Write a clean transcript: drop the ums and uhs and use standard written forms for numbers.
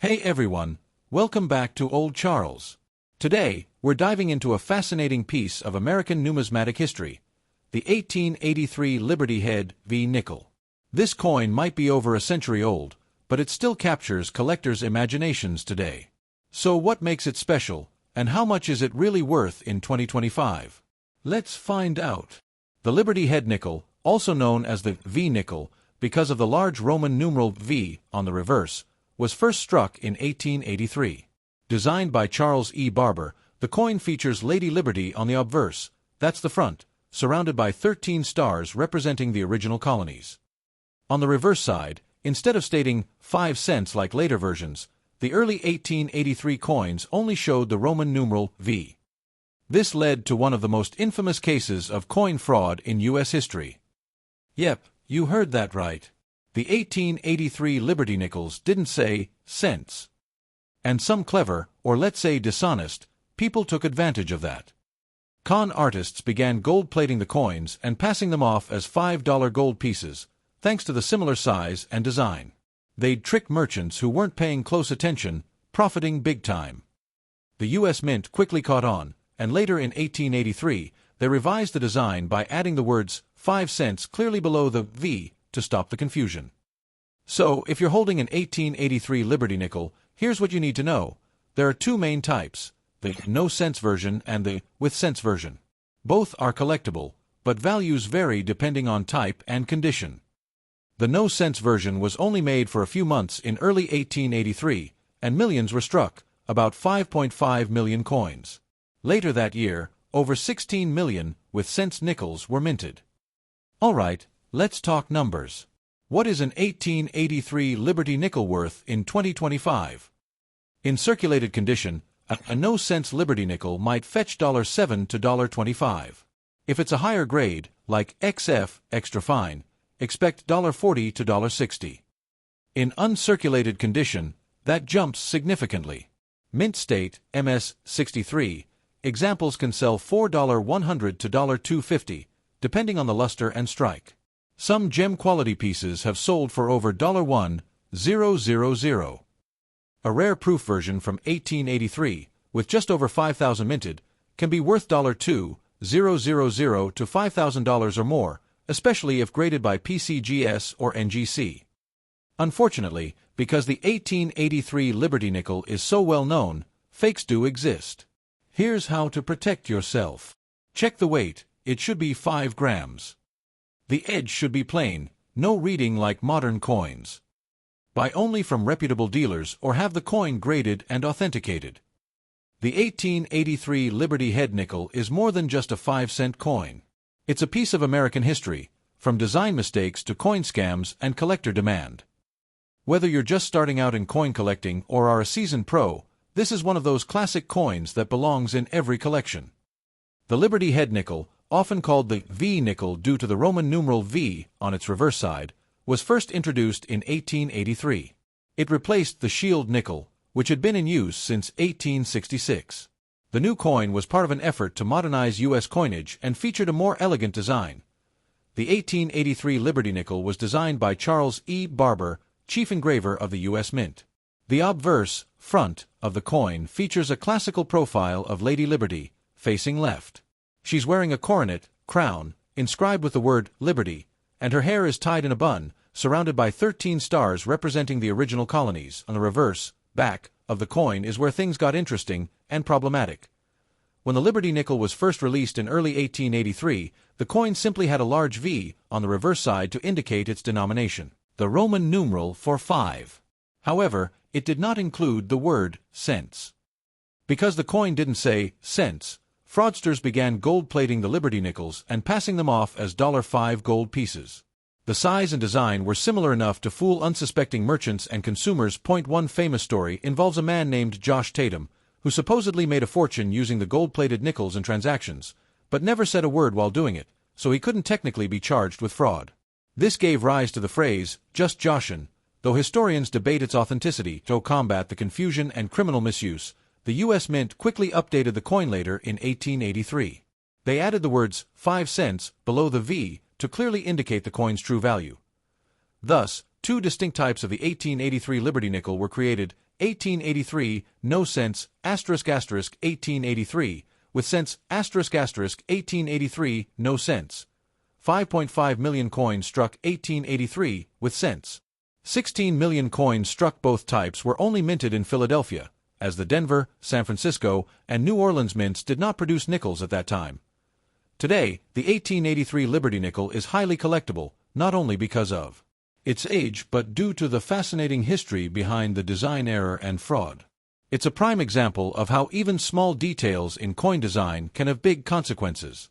Hey everyone, welcome back to Old Charles. Today, we're diving into a fascinating piece of American numismatic history, the 1883 Liberty Head v. Nickel. This coin might be over a century old, but it still captures collectors' imaginations today. So what makes it special, and how much is it really worth in 2025? Let's find out. The Liberty Head nickel, also known as the V nickel, because of the large Roman numeral V on the reverse, was first struck in 1883. Designed by Charles E. Barber, the coin features Lady Liberty on the obverse, that's the front, surrounded by 13 stars representing the original colonies. On the reverse side, instead of stating 5 cents like later versions, the early 1883 coins only showed the Roman numeral V. This led to one of the most infamous cases of coin fraud in U.S. history. Yep, you heard that right. The 1883 Liberty nickels didn't say cents. And some clever, or let's say dishonest, people took advantage of that. Con artists began gold-plating the coins and passing them off as $5 gold pieces, thanks to the similar size and design. They'd trick merchants who weren't paying close attention, profiting big time. The U.S. Mint quickly caught on, and later in 1883, they revised the design by adding the words 5 cents clearly below the V to stop the confusion. So, if you're holding an 1883 Liberty nickel, here's what you need to know. There are two main types, the no-cents version and the with-cents version. Both are collectible, but values vary depending on type and condition. The no-cents version was only made for a few months in early 1883, and millions were struck, about 5.5 million coins. Later that year, over 16 million with-cents nickels were minted. Alright, let's talk numbers. What is an 1883 Liberty nickel worth in 2025? In circulated condition, a no-cents Liberty nickel might fetch $7 to $25. If it's a higher grade, like XF, extra fine, expect $40 to $60. In uncirculated condition, that jumps significantly. Mint state, MS-63, examples can sell $100 to $250, depending on the luster and strike. Some gem-quality pieces have sold for over $1,000. A rare proof version from 1883, with just over 5,000 minted, can be worth $2,000 to $5,000 or more, especially if graded by PCGS or NGC. Unfortunately, because the 1883 Liberty nickel is so well known, fakes do exist. Here's how to protect yourself. Check the weight, it should be 5 grams. The edge should be plain, no reading like modern coins. Buy only from reputable dealers or have the coin graded and authenticated. The 1883 Liberty Head nickel is more than just a 5-cent coin. It's a piece of American history, from design mistakes to coin scams and collector demand. Whether you're just starting out in coin collecting or are a seasoned pro, this is one of those classic coins that belongs in every collection. The Liberty Head nickel, often called the V nickel due to the Roman numeral V on its reverse side, was first introduced in 1883. It replaced the shield nickel, which had been in use since 1866. The new coin was part of an effort to modernize U.S. coinage and featured a more elegant design. The 1883 Liberty nickel was designed by Charles E. Barber, chief engraver of the U.S. Mint. The obverse, front, of the coin features a classical profile of Lady Liberty, facing left. She's wearing a coronet, crown, inscribed with the word Liberty, and her hair is tied in a bun, surrounded by 13 stars representing the original colonies. On the reverse, back, of the coin is where things got interesting and problematic. When the Liberty nickel was first released in early 1883, the coin simply had a large V on the reverse side to indicate its denomination, the Roman numeral for 5. However, it did not include the word cents. Because the coin didn't say cents, fraudsters began gold-plating the Liberty nickels and passing them off as $5 gold pieces. The size and design were similar enough to fool unsuspecting merchants and consumers. One famous story involves a man named Josh Tatum, who supposedly made a fortune using the gold-plated nickels in transactions, but never said a word while doing it, so he couldn't technically be charged with fraud. This gave rise to the phrase, just joshin', though historians debate its authenticity. To combat the confusion and criminal misuse, the U.S. Mint quickly updated the coin later in 1883. They added the words 5 cents below the V to clearly indicate the coin's true value. Thus, two distinct types of the 1883 Liberty nickel were created, 1883, no cents, asterisk asterisk 1883, with cents, asterisk asterisk 1883, no cents. 5.5 million coins struck 1883, with cents. 16 million coins struck. Both types were only minted in Philadelphia, as the Denver, San Francisco, and New Orleans mints did not produce nickels at that time. Today, the 1883 Liberty nickel is highly collectible, not only because of its age but due to the fascinating history behind the design error and fraud. It's a prime example of how even small details in coin design can have big consequences.